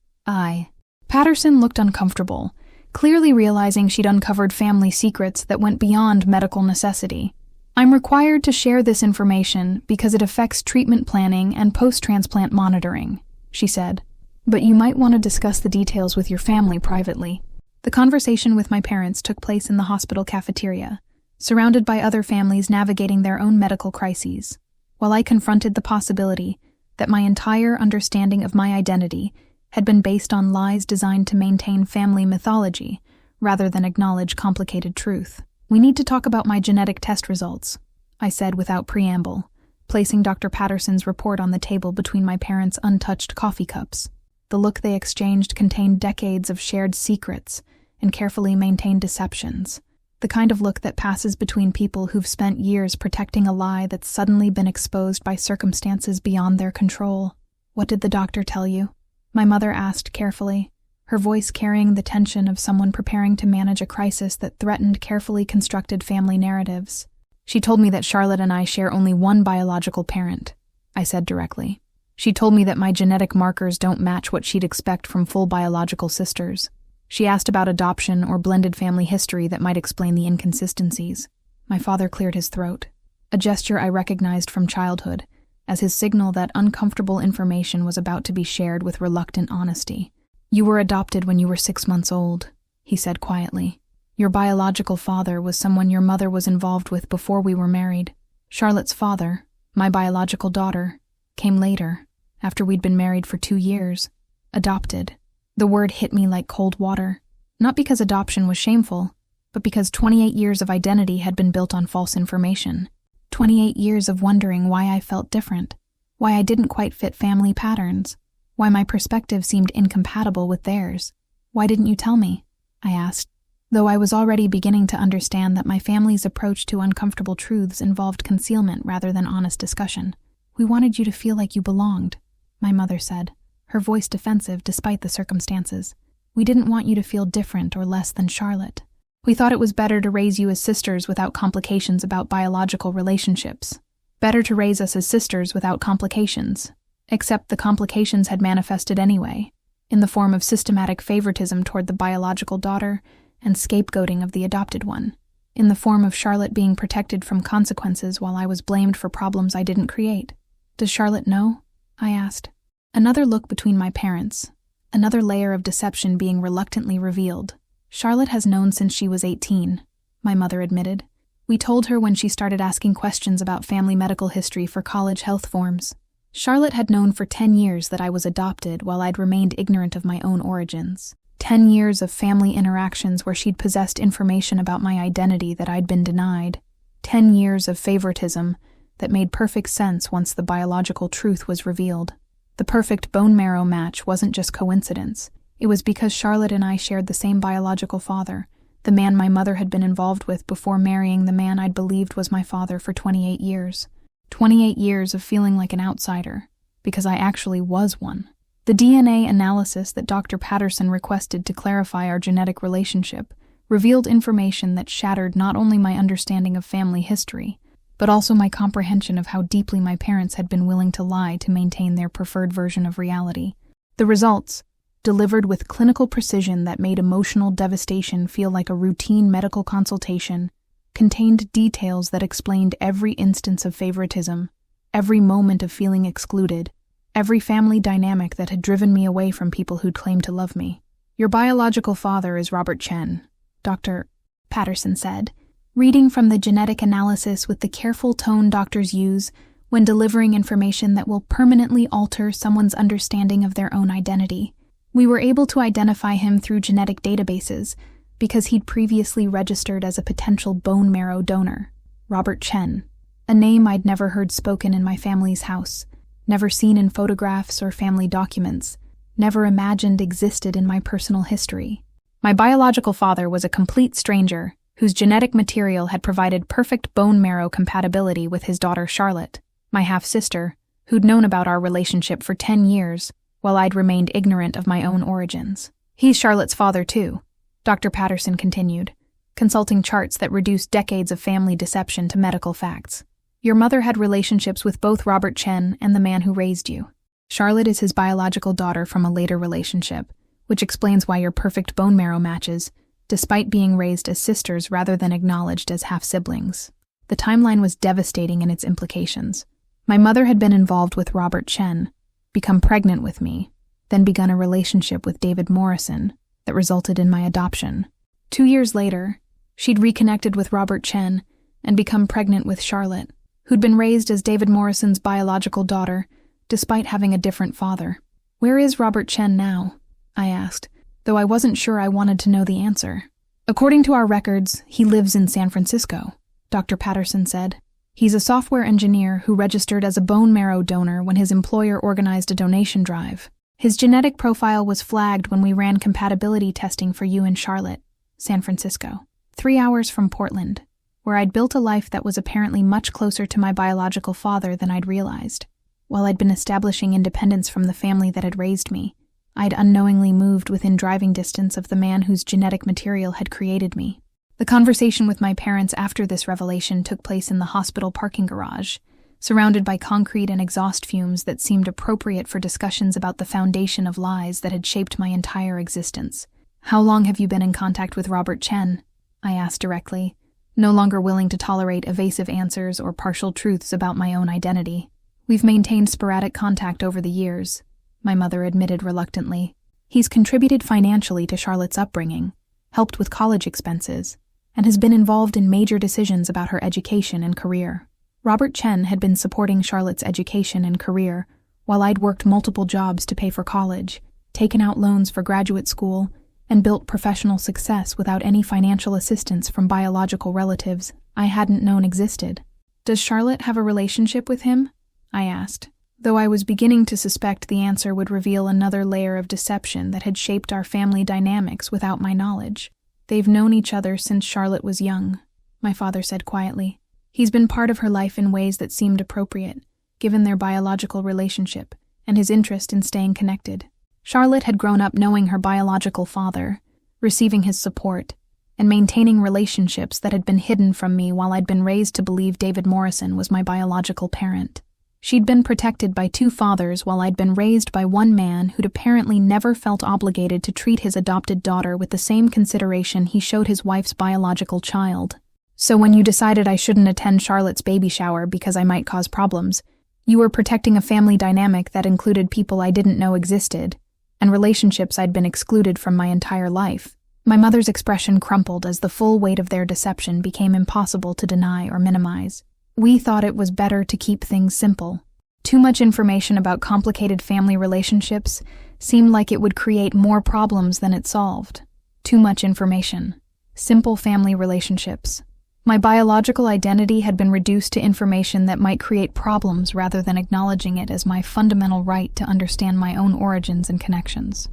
Patterson looked uncomfortable, clearly realizing she'd uncovered family secrets that went beyond medical necessity. I'm required to share this information because it affects treatment planning and post-transplant monitoring, she said. But you might want to discuss the details with your family privately. The conversation with my parents took place in the hospital cafeteria, surrounded by other families navigating their own medical crises, while I confronted the possibility that my entire understanding of my identity had been based on lies designed to maintain family mythology rather than acknowledge complicated truth. We need to talk about my genetic test results, I said without preamble, placing Dr. Patterson's report on the table between my parents' untouched coffee cups. The look they exchanged contained decades of shared secrets and carefully maintained deceptions, the kind of look that passes between people who've spent years protecting a lie that's suddenly been exposed by circumstances beyond their control. What did the doctor tell you? My mother asked carefully, her voice carrying the tension of someone preparing to manage a crisis that threatened carefully constructed family narratives. She told me that Charlotte and I share only one biological parent, I said directly. She told me that my genetic markers don't match what she'd expect from full biological sisters. She asked about adoption or blended family history that might explain the inconsistencies. My father cleared his throat, a gesture I recognized from childhood, as his signal that uncomfortable information was about to be shared with reluctant honesty. You were adopted when you were 6 months old, he said quietly. Your biological father was someone your mother was involved with before we were married. Charlotte's father, my biological daughter, came later, after we'd been married for 2 years. Adopted. The word hit me like cold water, not because adoption was shameful, but because 28 years of identity had been built on false information. 28 years of wondering why I felt different, why I didn't quite fit family patterns, why my perspective seemed incompatible with theirs. Why didn't you tell me? I asked, though I was already beginning to understand that my family's approach to uncomfortable truths involved concealment rather than honest discussion. We wanted you to feel like you belonged, my mother said, her voice defensive despite the circumstances. We didn't want you to feel different or less than Charlotte. We thought it was better to raise you as sisters without complications about biological relationships. Better to raise us as sisters without complications. Except the complications had manifested anyway, in the form of systematic favoritism toward the biological daughter and scapegoating of the adopted one, in the form of Charlotte being protected from consequences while I was blamed for problems I didn't create. Does Charlotte know? I asked. Another look between my parents, another layer of deception being reluctantly revealed. Charlotte has known since she was 18, my mother admitted. We told her when she started asking questions about family medical history for college health forms. Charlotte had known for 10 years that I was adopted while I'd remained ignorant of my own origins. 10 years of family interactions where she'd possessed information about my identity that I'd been denied. 10 years of favoritism that made perfect sense once the biological truth was revealed. The perfect bone marrow match wasn't just coincidence. It was because Charlotte and I shared the same biological father, the man my mother had been involved with before marrying the man I'd believed was my father for 28 years. 28 years of feeling like an outsider, because I actually was one. The DNA analysis that Dr. Patterson requested to clarify our genetic relationship revealed information that shattered not only my understanding of family history, but also my comprehension of how deeply my parents had been willing to lie to maintain their preferred version of reality. The results, delivered with clinical precision that made emotional devastation feel like a routine medical consultation, contained details that explained every instance of favoritism, every moment of feeling excluded, every family dynamic that had driven me away from people who'd claimed to love me. "Your biological father is Robert Chen," Dr. Patterson said, reading from the genetic analysis with the careful tone doctors use when delivering information that will permanently alter someone's understanding of their own identity. We were able to identify him through genetic databases because he'd previously registered as a potential bone marrow donor. Robert Chen, a name I'd never heard spoken in my family's house, never seen in photographs or family documents, never imagined existed in my personal history. My biological father was a complete stranger whose genetic material had provided perfect bone marrow compatibility with his daughter Charlotte, my half-sister, who'd known about our relationship for 10 years, while I'd remained ignorant of my own origins. "He's Charlotte's father, too," Dr. Patterson continued, consulting charts that reduced decades of family deception to medical facts. "Your mother had relationships with both Robert Chen and the man who raised you. Charlotte is his biological daughter from a later relationship, which explains why your perfect bone marrow matches, despite being raised as sisters rather than acknowledged as half-siblings." The timeline was devastating in its implications. My mother had been involved with Robert Chen, become pregnant with me, then begun a relationship with David Morrison that resulted in my adoption. 2 years later, she'd reconnected with Robert Chen and become pregnant with Charlotte, who'd been raised as David Morrison's biological daughter, despite having a different father. "Where is Robert Chen now?" I asked, though I wasn't sure I wanted to know the answer. "According to our records, he lives in San Francisco," Dr. Patterson said. "He's a software engineer who registered as a bone marrow donor when his employer organized a donation drive. His genetic profile was flagged when we ran compatibility testing for you in Charlotte, San Francisco, 3 hours from Portland, where I'd built a life that was apparently much closer to my biological father than I'd realized. While I'd been establishing independence from the family that had raised me, I'd unknowingly moved within driving distance of the man whose genetic material had created me." The conversation with my parents after this revelation took place in the hospital parking garage, surrounded by concrete and exhaust fumes that seemed appropriate for discussions about the foundation of lies that had shaped my entire existence. "How long have you been in contact with Robert Chen?" I asked directly, no longer willing to tolerate evasive answers or partial truths about my own identity. "We've maintained sporadic contact over the years," my mother admitted reluctantly. "He's contributed financially to Charlotte's upbringing, helped with college expenses, and has been involved in major decisions about her education and career. Robert Chen had been supporting Charlotte's education and career while I'd worked multiple jobs to pay for college, taken out loans for graduate school, and built professional success without any financial assistance from biological relatives I hadn't known existed." "Does Charlotte have a relationship with him?" I asked, though I was beginning to suspect the answer would reveal another layer of deception that had shaped our family dynamics without my knowledge. "They've known each other since Charlotte was young," my father said quietly. "He's been part of her life in ways that seemed appropriate, given their biological relationship and his interest in staying connected. Charlotte had grown up knowing her biological father, receiving his support, and maintaining relationships that had been hidden from me while I'd been raised to believe David Morrison was my biological parent. She'd been protected by 2 fathers while I'd been raised by one man who'd apparently never felt obligated to treat his adopted daughter with the same consideration he showed his wife's biological child. So when you decided I shouldn't attend Charlotte's baby shower because I might cause problems, you were protecting a family dynamic that included people I didn't know existed, and relationships I'd been excluded from my entire life." My mother's expression crumpled as the full weight of their deception became impossible to deny or minimize. "We thought it was better to keep things simple. Too much information about complicated family relationships seemed like it would create more problems than it solved. Too much information. Simple family relationships. My biological identity had been reduced to information that might create problems rather than acknowledging it as my fundamental right to understand my own origins and connections.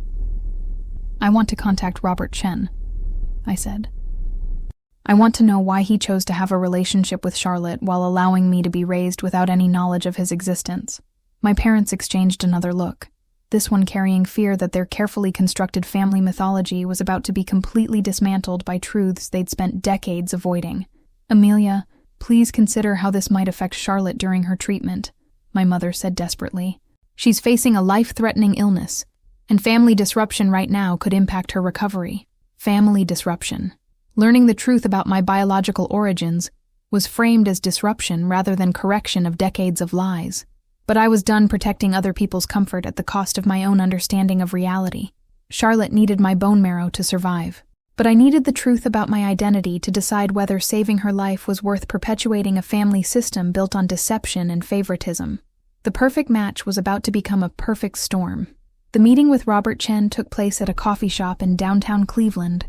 I want to contact Robert Chen, I said. I want to know why he chose to have a relationship with Charlotte while allowing me to be raised without any knowledge of his existence. My parents exchanged another look, this one carrying fear that their carefully constructed family mythology was about to be completely dismantled by truths they'd spent decades avoiding. "Amelia, please consider how this might affect Charlotte during her treatment," my mother said desperately. "She's facing a life-threatening illness, and family disruption right now could impact her recovery." Family disruption. Learning the truth about my biological origins was framed as disruption rather than correction of decades of lies. But I was done protecting other people's comfort at the cost of my own understanding of reality. Charlotte needed my bone marrow to survive. But I needed the truth about my identity to decide whether saving her life was worth perpetuating a family system built on deception and favoritism. The perfect match was about to become a perfect storm. The meeting with Robert Chen took place at a coffee shop in downtown Cleveland,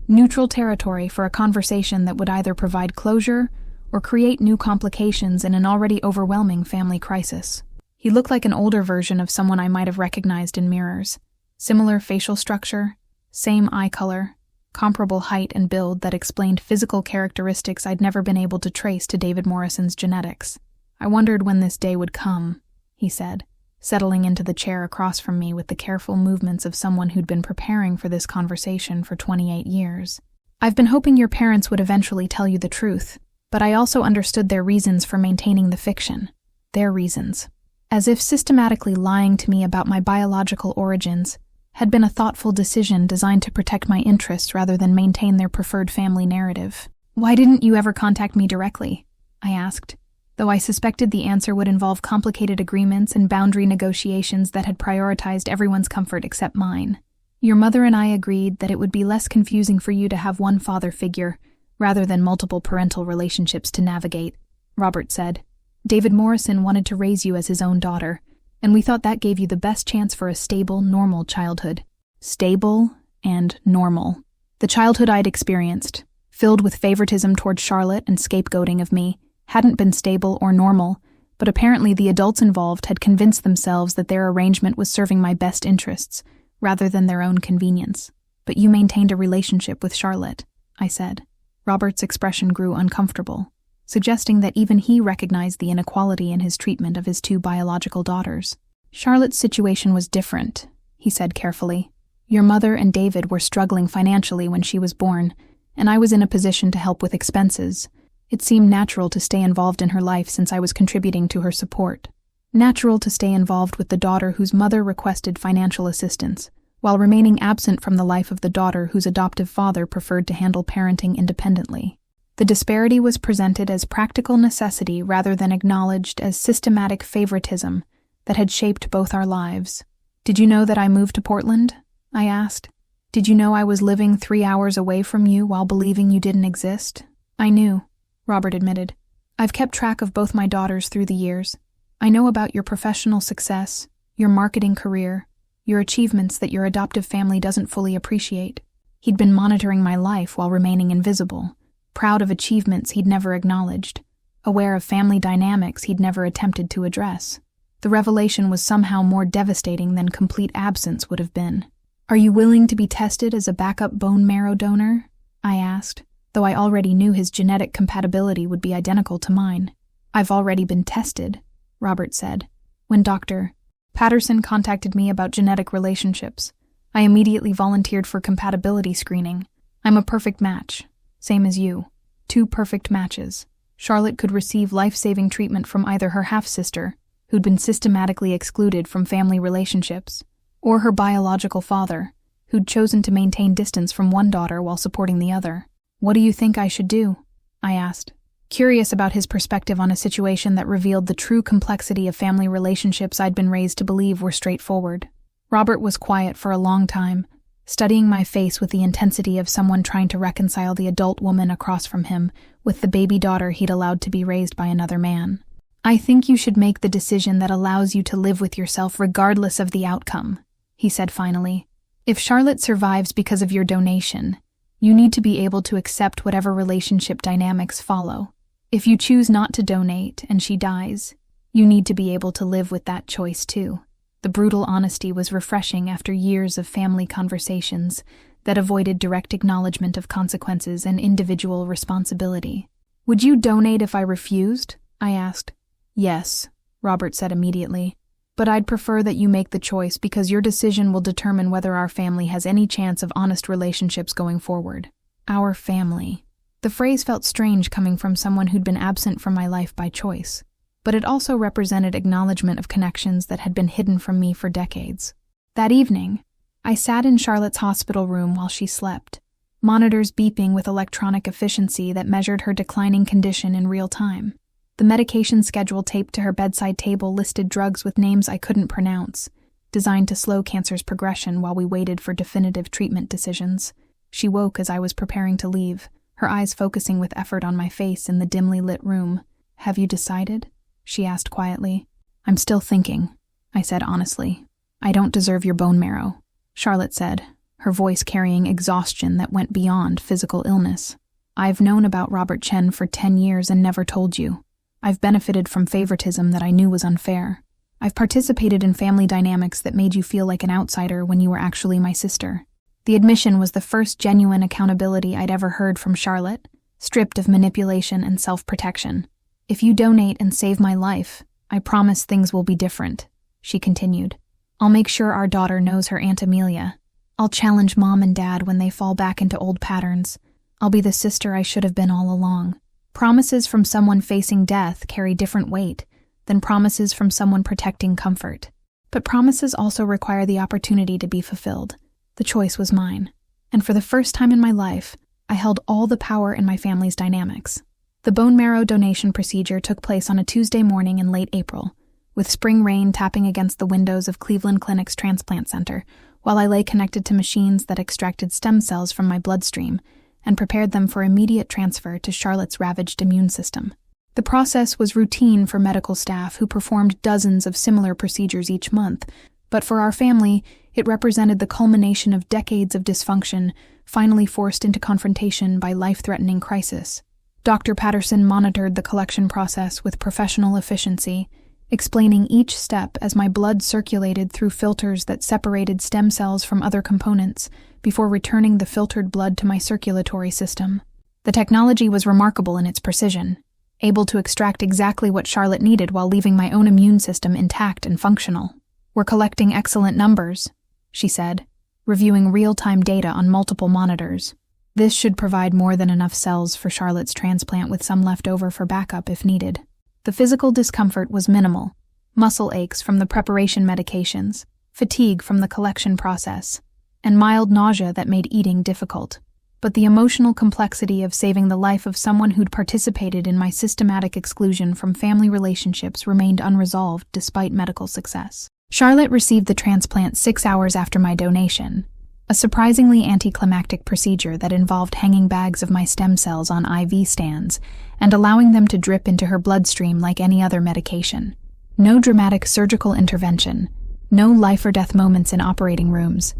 neutral territory for a conversation that would either provide closure or create new complications in an already overwhelming family crisis. He looked like an older version of someone I might have recognized in mirrors. Similar facial structure, same eye color, comparable height and build that explained physical characteristics I'd never been able to trace to David Morrison's genetics. "I wondered when this day would come," he said, settling into the chair across from me with the careful movements of someone who'd been preparing for this conversation for 28 years. "I've been hoping your parents would eventually tell you the truth, but I also understood their reasons for maintaining the fiction. Their reasons. As if systematically lying to me about my biological origins had been a thoughtful decision designed to protect my interests rather than maintain their preferred family narrative. Why didn't you ever contact me directly?" I asked, though I suspected the answer would involve complicated agreements and boundary negotiations that had prioritized everyone's comfort except mine. "Your mother and I agreed that it would be less confusing for you to have one father figure rather than multiple parental relationships to navigate," Robert said. "David Morrison wanted to raise you as his own daughter, and we thought that gave you the best chance for a stable, normal childhood." Stable and normal. The childhood I'd experienced, filled with favoritism toward Charlotte and scapegoating of me, hadn't been stable or normal, but apparently the adults involved had convinced themselves that their arrangement was serving my best interests, rather than their own convenience. "But you maintained a relationship with Charlotte," I said. Robert's expression grew uncomfortable, suggesting that even he recognized the inequality in his treatment of his two biological daughters. "Charlotte's situation was different," he said carefully. "Your mother and David were struggling financially when she was born, and I was in a position to help with expenses. It seemed natural to stay involved in her life since I was contributing to her support. Natural to stay involved with the daughter whose mother requested financial assistance, while remaining absent from the life of the daughter whose adoptive father preferred to handle parenting independently. The disparity was presented as practical necessity rather than acknowledged as systematic favoritism that had shaped both our lives. "Did you know that I moved to Portland?" I asked. "Did you know I was living 3 hours away from you while believing you didn't exist?" "I knew," Robert admitted. "I've kept track of both my daughters through the years. I know about your professional success, your marketing career, your achievements that your adoptive family doesn't fully appreciate." He'd been monitoring my life while remaining invisible, proud of achievements he'd never acknowledged, aware of family dynamics he'd never attempted to address. The revelation was somehow more devastating than complete absence would have been. "Are you willing to be tested as a backup bone marrow donor?" I asked, though I already knew his genetic compatibility would be identical to mine. "I've already been tested," Robert said. "When Dr. Patterson contacted me about genetic relationships, I immediately volunteered for compatibility screening. I'm a perfect match. Same as you. 2 perfect matches. Charlotte could receive life-saving treatment from either her half-sister, who'd been systematically excluded from family relationships, or her biological father, who'd chosen to maintain distance from one daughter while supporting the other. "What do you think I should do?" I asked, curious about his perspective on a situation that revealed the true complexity of family relationships I'd been raised to believe were straightforward. Robert was quiet for a long time, studying my face with the intensity of someone trying to reconcile the adult woman across from him with the baby daughter he'd allowed to be raised by another man. "I think you should make the decision that allows you to live with yourself regardless of the outcome," he said finally. "If Charlotte survives because of your donation, You need to be able to accept whatever relationship dynamics follow. If you choose not to donate and she dies, you need to be able to live with that choice too. The brutal honesty was refreshing after years of family conversations that avoided direct acknowledgement of consequences and individual responsibility. "Would you donate if I refused?" I asked. "Yes," Robert said immediately. "But I'd prefer that you make the choice because your decision will determine whether our family has any chance of honest relationships going forward." Our family. The phrase felt strange coming from someone who'd been absent from my life by choice, but it also represented acknowledgement of connections that had been hidden from me for decades. That evening, I sat in Charlotte's hospital room while she slept, monitors beeping with electronic efficiency that measured her declining condition in real time. The medication schedule taped to her bedside table listed drugs with names I couldn't pronounce, designed to slow cancer's progression while we waited for definitive treatment decisions. She woke as I was preparing to leave, her eyes focusing with effort on my face in the dimly lit room. "Have you decided?" she asked quietly. "I'm still thinking," I said honestly. "I don't deserve your bone marrow," Charlotte said, her voice carrying exhaustion that went beyond physical illness. "I've known about Robert Chen for 10 years and never told you. I've benefited from favoritism that I knew was unfair. I've participated in family dynamics that made you feel like an outsider when you were actually my sister." The admission was the first genuine accountability I'd ever heard from Charlotte, stripped of manipulation and self-protection. "If you donate and save my life, I promise things will be different," she continued. "I'll make sure our daughter knows her Aunt Amelia. I'll challenge Mom and Dad when they fall back into old patterns. I'll be the sister I should have been all along." Promises from someone facing death carry different weight than promises from someone protecting comfort. But promises also require the opportunity to be fulfilled. The choice was mine. And for the first time in my life, I held all the power in my family's dynamics. The bone marrow donation procedure took place on a Tuesday morning in late April, with spring rain tapping against the windows of Cleveland Clinic's transplant center, while I lay connected to machines that extracted stem cells from my bloodstream and prepared them for immediate transfer to Charlotte's ravaged immune system. The process was routine for medical staff who performed dozens of similar procedures each month, but for our family, it represented the culmination of decades of dysfunction, finally forced into confrontation by life-threatening crisis. Dr. Patterson monitored the collection process with professional efficiency, explaining each step as my blood circulated through filters that separated stem cells from other components before returning the filtered blood to my circulatory system. The technology was remarkable in its precision, able to extract exactly what Charlotte needed while leaving my own immune system intact and functional. "We're collecting excellent numbers," she said, reviewing real-time data on multiple monitors. "This should provide more than enough cells for Charlotte's transplant with some left over for backup if needed." The physical discomfort was minimal: muscle aches from the preparation medications, fatigue from the collection process, and mild nausea that made eating difficult. But the emotional complexity of saving the life of someone who'd participated in my systematic exclusion from family relationships remained unresolved despite medical success. Charlotte received the transplant 6 hours after my donation, a surprisingly anticlimactic procedure that involved hanging bags of my stem cells on IV stands and allowing them to drip into her bloodstream like any other medication. No dramatic surgical intervention, no life-or-death moments in operating rooms,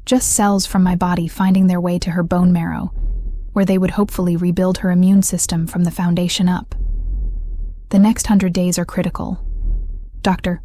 just cells from my body finding their way to her bone marrow, where they would hopefully rebuild her immune system from the foundation up. "The next 100 days are critical," Dr.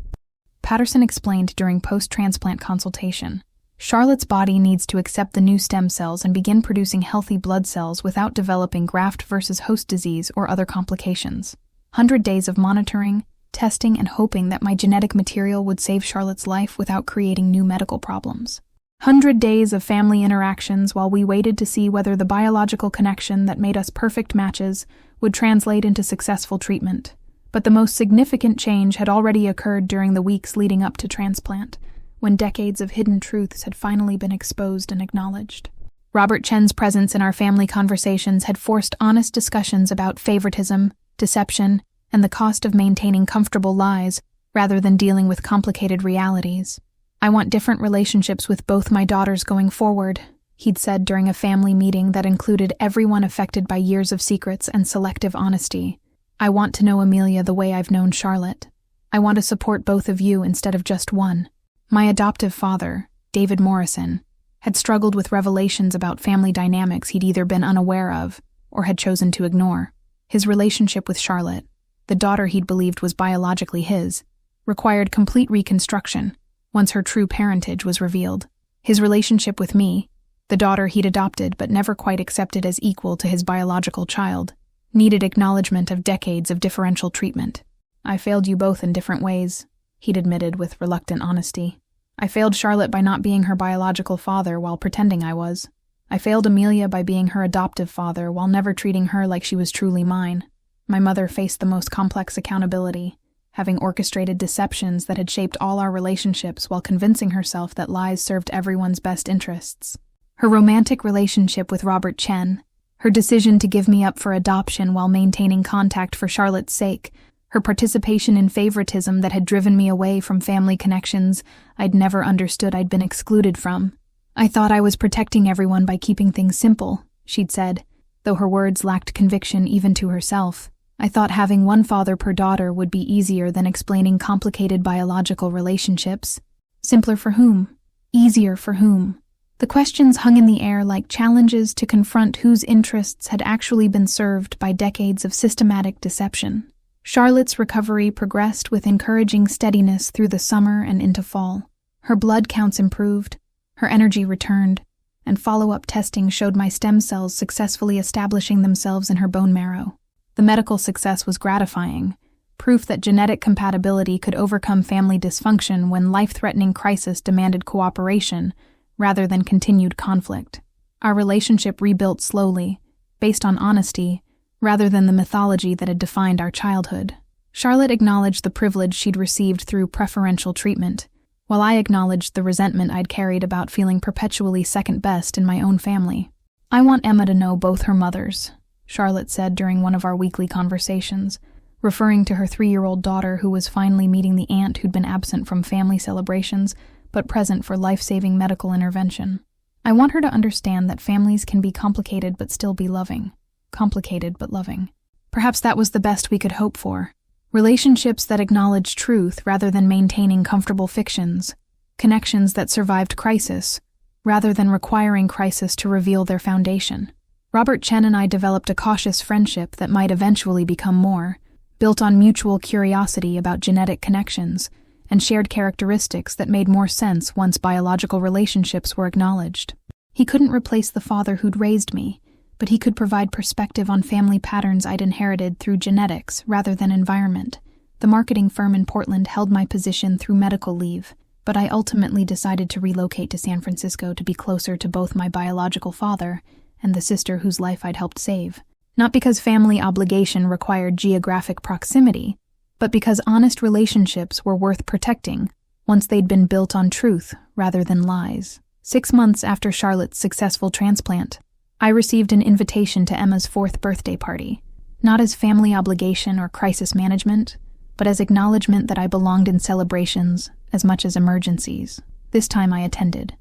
Patterson explained during post-transplant consultation. "Charlotte's body needs to accept the new stem cells and begin producing healthy blood cells without developing graft versus host disease or other complications. 100 days of monitoring, testing, and hoping that my genetic material would save Charlotte's life without creating new medical problems. 100 days of family interactions while we waited to see whether the biological connection that made us perfect matches would translate into successful treatment. But the most significant change had already occurred during the weeks leading up to transplant, when decades of hidden truths had finally been exposed and acknowledged. Robert Chen's presence in our family conversations had forced honest discussions about favoritism, deception, and the cost of maintaining comfortable lies rather than dealing with complicated realities. "I want different relationships with both my daughters going forward," he'd said during a family meeting that included everyone affected by years of secrets and selective honesty. "I want to know Amelia the way I've known Charlotte. I want to support both of you instead of just one." My adoptive father, David Morrison, had struggled with revelations about family dynamics he'd either been unaware of or had chosen to ignore. His relationship with Charlotte, the daughter he'd believed was biologically his, required complete reconstruction once her true parentage was revealed. His relationship with me, the daughter he'd adopted but never quite accepted as equal to his biological child, needed acknowledgement of decades of differential treatment. "I failed you both in different ways," he'd admitted with reluctant honesty. "I failed Charlotte by not being her biological father while pretending I was. I failed Amelia by being her adoptive father while never treating her like she was truly mine. My mother faced the most complex accountability, having orchestrated deceptions that had shaped all our relationships while convincing herself that lies served everyone's best interests. Her romantic relationship with Robert Chen, her decision to give me up for adoption while maintaining contact for Charlotte's sake, her participation in favoritism that had driven me away from family connections I'd never understood I'd been excluded from. I thought I was protecting everyone by keeping things simple," she'd said, though her words lacked conviction even to herself. "I thought having one father per daughter would be easier than explaining complicated biological relationships. Simpler for whom? Easier for whom?" The questions hung in the air like challenges to confront whose interests had actually been served by decades of systematic deception. Charlotte's recovery progressed with encouraging steadiness through the summer and into fall. Her blood counts improved, her energy returned, and follow-up testing showed my stem cells successfully establishing themselves in her bone marrow. The medical success was gratifying, proof that genetic compatibility could overcome family dysfunction when life-threatening crisis demanded cooperation rather than continued conflict. Our relationship rebuilt slowly, based on honesty, rather than the mythology that had defined our childhood. Charlotte acknowledged the privilege she'd received through preferential treatment, while I acknowledged the resentment I'd carried about feeling perpetually second best in my own family. "I want Emma to know both her mothers," Charlotte said during one of our weekly conversations, referring to her 3-year-old daughter who was finally meeting the aunt who'd been absent from family celebrations but present for life-saving medical intervention. "I want her to understand that families can be complicated but still be loving. Complicated but loving." Perhaps that was the best we could hope for. Relationships that acknowledged truth rather than maintaining comfortable fictions. Connections that survived crisis, rather than requiring crisis to reveal their foundation. Robert Chen and I developed a cautious friendship that might eventually become more, built on mutual curiosity about genetic connections, and shared characteristics that made more sense once biological relationships were acknowledged. He couldn't replace the father who'd raised me, but he could provide perspective on family patterns I'd inherited through genetics rather than environment. The marketing firm in Portland held my position through medical leave, but I ultimately decided to relocate to San Francisco to be closer to both my biological father and the sister whose life I'd helped save. Not because family obligation required geographic proximity, but because honest relationships were worth protecting once they'd been built on truth rather than lies. 6 months after Charlotte's successful transplant, I received an invitation to Emma's 4th birthday party, not as family obligation or crisis management, but as acknowledgement that I belonged in celebrations as much as emergencies. This time I attended.